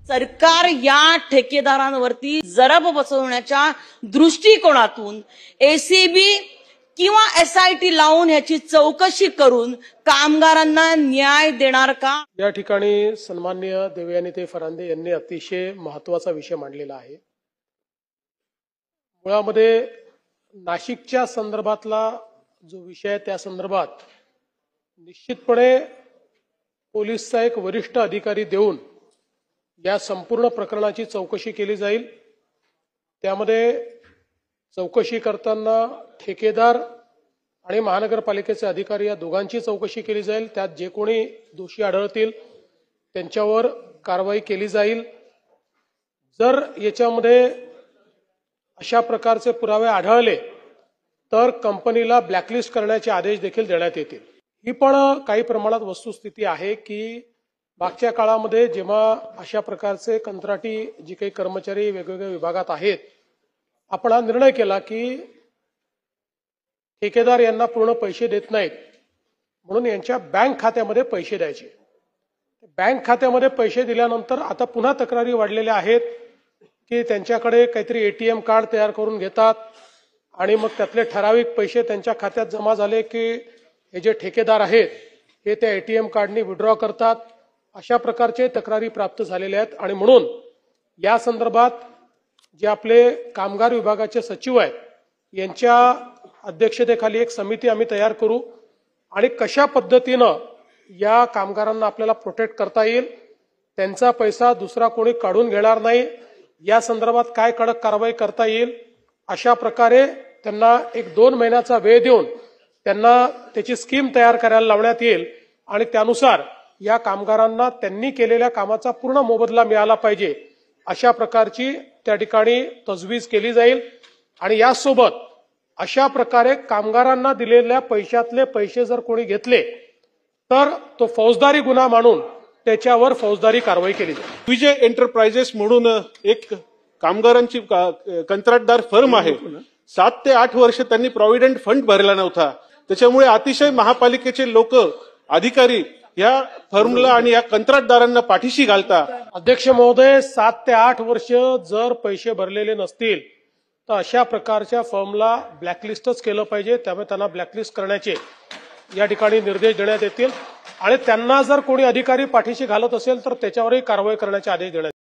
सरकार या ठेकेदारांवरती जरब बसवण्याच्या दृष्टिकोनातून एसीबी किंवा एसआयटी लावून याची चौकशी करून कामगारांना न्याय देणार का? या ठिकाणी सन्माननीय देवयानीताई फरांदे यांनी अतिशय महत्त्वाचा विषय मांडलेला आहे। मुळामध्ये नाशिकच्या संदर्भातला जो विषय आहे त्या संदर्भात निश्चितपणे पोलीसचा एक वरिष्ठ अधिकारी देऊन या संपूर्ण प्रकरणाची चौकशी केली जाईल। त्यामध्ये चौकशी करताना ठेकेदार आणि महानगरपालिकेचे अधिकारी या दोघांची चौकशी केली जाईल। त्यात जे कोणी दोषी आढळतील त्यांच्यावर कारवाई केली जाईल। जर याच्यामध्ये अशा प्रकारचे पुरावे आढळले तर कंपनीला ब्लॅकलिस्ट करण्याचे आदेश देखील देण्यात येतील। ही पण काही प्रमाणात वस्तुस्थिती आहे की मागच्या काळामध्ये जेव्हा अशा प्रकारचे कंत्राटी जे काही कर्मचारी वेगवेगळ्या विभागात आहेत, आपण हा निर्णय केला की ठेकेदार यांना पूर्ण पैसे देत नाहीत म्हणून यांच्या बँक खात्यामध्ये पैसे द्यायचे। बँक खात्यामध्ये पैसे दिल्यानंतर आता पुन्हा तक्रारी वाढलेल्या आहेत की त्यांच्याकडे काहीतरी एटीएम कार्ड तयार करून घेतात आणि मग त्यातले ठराविक पैसे त्यांच्या खात्यात जमा झाले की हे जे ठेकेदार आहेत हे त्या एटीएम कार्डनी विड्रॉ करतात। अशा प्रकारचे तक्रारी प्राप्त झालेल्या आहेत आणि म्हणून या संदर्भात जे आपले कामगार विभागाचे सचिव आहेत यांच्या अध्यक्षतेखाली एक समिती आम्ही तयार करू आणि कशा पद्धतीनं या कामगारांना आपल्याला प्रोटेक्ट करता येईल, त्यांचा पैसा दुसरा कोणी काढून घेणार नाही, या संदर्भात काय कडक कारवाई करता येईल, अशा प्रकारे त्यांना एक 2 महिन्याचा वेळ देऊन त्यांना त्याची स्कीम तयार करायला लावण्यात येईल आणि त्यानुसार या कामगारांना त्यांनी केलेल्या कामाचा पूर्ण मोबदला मिळाला पाहिजे अशा प्रकारची त्या ठिकाणी तजवीज केली जाईल। आणि यासोबत अशा प्रकारे कामगारांना दिलेल्या पैशातले पैसे जर कोणी घेतले तर तो फौजदारी गुन्हा मानून त्याच्यावर फौजदारी कारवाई केली जाईल। विजय एंटरप्राइजेस म्हणून एक कामगारांची कंत्राटदार फर्म आहे। 7 ते 8 वर्ष त्यांनी प्रॉव्हिडंट फंड भरला नव्हता, त्याच्यामुळे अतिशय महापालिकेचे लोक अधिकारी या फर्मला आणि या कंत्राटदारांना पाठीशी घालता। अध्यक्ष महोदय, 7 ते 8 वर्ष जर पैसे भरलेले नसतील तर अशा प्रकारच्या फर्मला ब्लॅकलिस्टच केलं पाहिजे। त्यामुळे त्यांना ब्लॅकलिस्ट करण्याचे या ठिकाणी निर्देश देण्यात येतील आणि त्यांना जर कोणी अधिकारी पाठीशी घालत असेल तर त्याच्यावरही कारवाई करण्याचे आदेश देण्यात येतील।